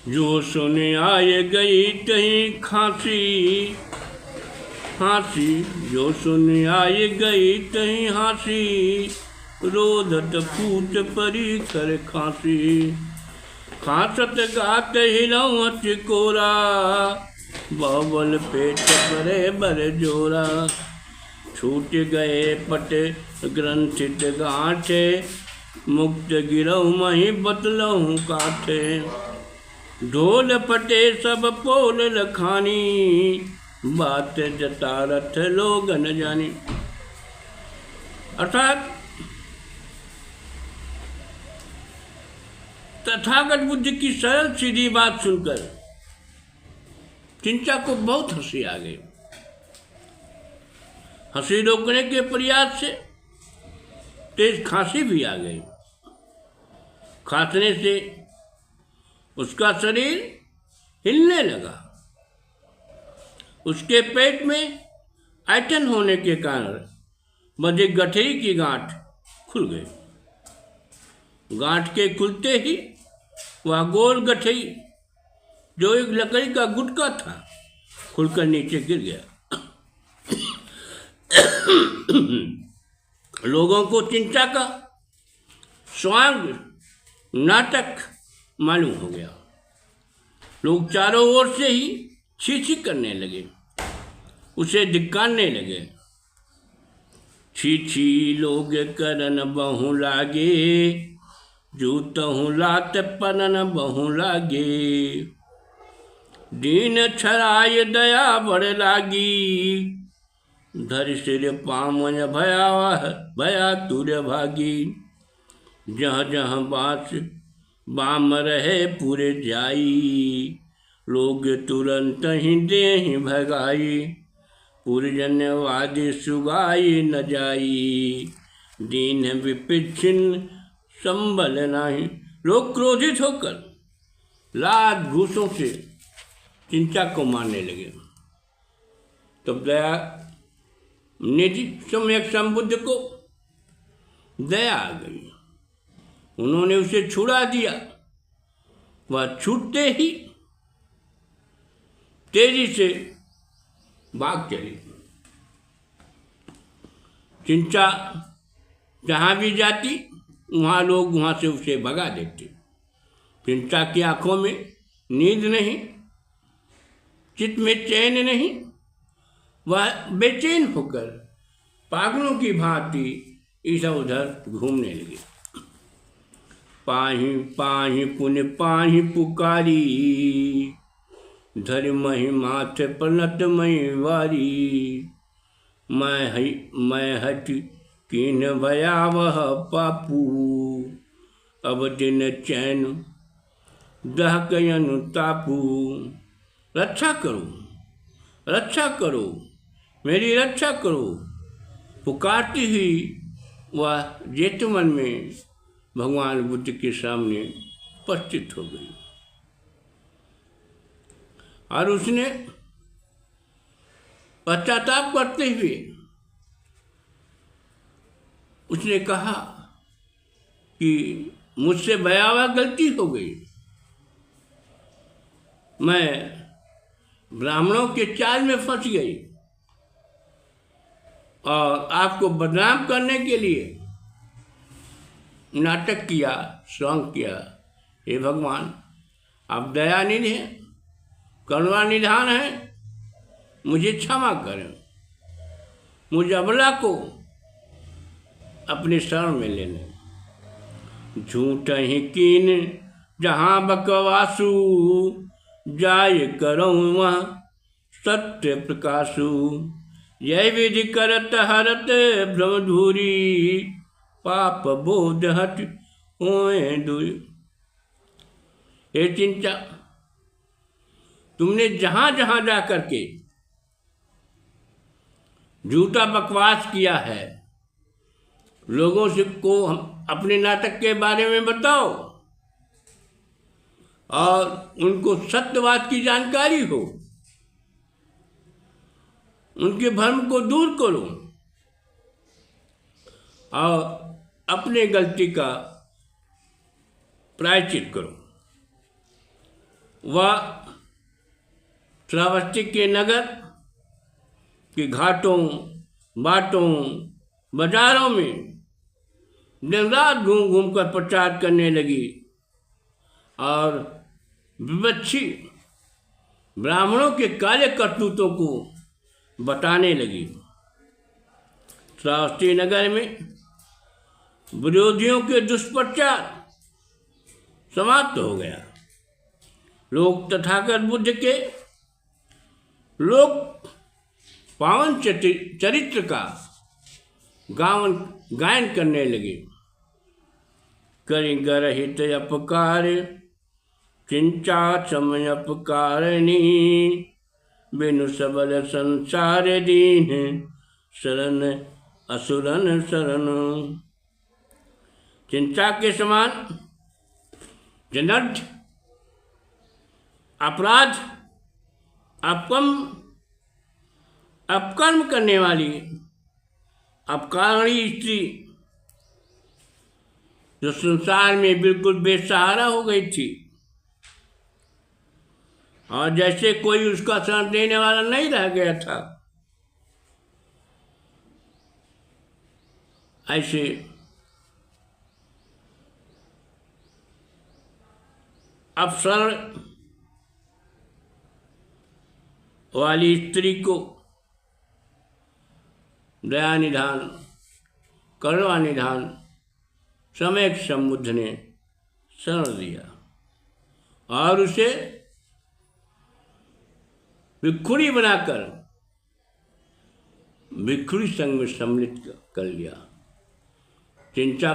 जो सुन आए गई कहीं खांसी हांसी, जो सुन आए गई कहीं हांसी, रोदत फूट परी कर खांसी। खांसत गात हिलौं चिकोरा, बावल पेट परे बर जोरा। छूट गए पट ग्रंथित गांठे, मुक्त गिरहु मही बतलहु काठे। ढोल पटे सब पोल लखानी, बात जतारथ लोग न जानी। अर्थात तथागत बुद्ध की सरल सीधी बात सुनकर चिंचा को बहुत हंसी आ गई। हंसी रोकने के प्रयास से तेज खांसी भी आ गई। खांसने से उसका शरीर हिलने लगा। उसके पेट में ऐंठन होने के कारण बंधी गठरी की गांठ खुल गई। गांठ के खुलते ही वह गोल गठरी, जो एक लकड़ी का गुटका था, खुलकर नीचे गिर गया। लोगों को चिंचा का स्वांग नाटक मालूम हो गया। लोग चारों ओर से ही छी छी करने लगे, उसे धिक्कारने लगे। छी छी लोग करन बहु लागे, जूतहु लात पनन बहु लागे। दीन छराय दया बड़ लागी, धर सिर पामन भया तुर भागी। जहाँ जहाँ बास बाम रहे पूरे जाई, लोग तुरंत ही दे ही भगाई। पुरजन्यवादी सुगाई न जाई, दीन विपिच्छिन्न संबल नाही। लोग क्रोधित होकर लात घूसों से चिंचा को मारने लगे। तब दया निधि सम्यक संबुद्ध को दया आ गई। उन्होंने उसे छुड़ा दिया। वह छूटते ही तेजी से भाग चली। चिंचा जहाँ भी जाती वहाँ लोग वहाँ से उसे भगा देते। चिंचा की आंखों में नींद नहीं, चित्त में चैन नहीं। वह बेचैन होकर पागलों की भांति इधर उधर घूमने लगी। पाही पाही पुन पाही पुकारी, धर मही माथे पनत मही वारी। मैं हट कीन भयावह पापू, अब दिन चैन दहकयनु तापू। रक्षा करो, रक्षा करो, मेरी रक्षा करो, पुकारती हुई वह जेतवन में भगवान बुद्ध के सामने उपस्थित हो गई। और उसने पश्चाताप करते हुए उसने कहा कि मुझसे भयावह गलती हो गई। मैं ब्राह्मणों के चाल में फंस गई और आपको बदनाम करने के लिए नाटक किया, सॉन्ग किया। हे भगवान, आप दयानिधि हैं, करुणा निधान हैं, मुझे क्षमा करें। मुझ अबला को अपने शरण में लेने। झूठ ही कीन जहाँ बकवासु, जाय करऊँ वहाँ सत्य प्रकाशु। यह विधि करत हरत भ्रम धूरी, पाप बोध हट होए दूरी। हे चिंचा, तुमने जहाँ जहाँ जा करके झूठा बकवास किया है, लोगों से को अपने नाटक के बारे में बताओ और उनको सत्यवाद की जानकारी हो, उनके भ्रम को दूर करो और अपने गलती का प्रायश्चित करो। वह श्रावस्ती के नगर के घाटों, बाटों, बाजारों में दिन रात घूम घूम कर प्रचार करने लगी और विपक्षी ब्राह्मणों के काले करतूतों को बताने लगी। श्रावस्ती नगर में विरोधियों के दुष्प्रचार समाप्त हो गया। लोग तथागत बुद्ध के लोक पावन चरित्र का गायन करने लगे। करिगरहित अपकार चिंचा समय अपकारिणी, बिनु सबल संसार दीन, शरण असुरन शरण। चिंता के समान जनार्थ अपराध अपकर्म करने वाली अपकारिणी स्त्री जो संसार में बिल्कुल बेसहारा हो गई थी और जैसे कोई उसका शरण देने वाला नहीं रह गया था, ऐसे अब शरण वाली स्त्री को दया निधान, करुणा निधान समय समुद्र ने शरण दिया और उसे भिक्षुणी बनाकर भिक्षुणी संघ में सम्मिलित कर लिया। चिंचा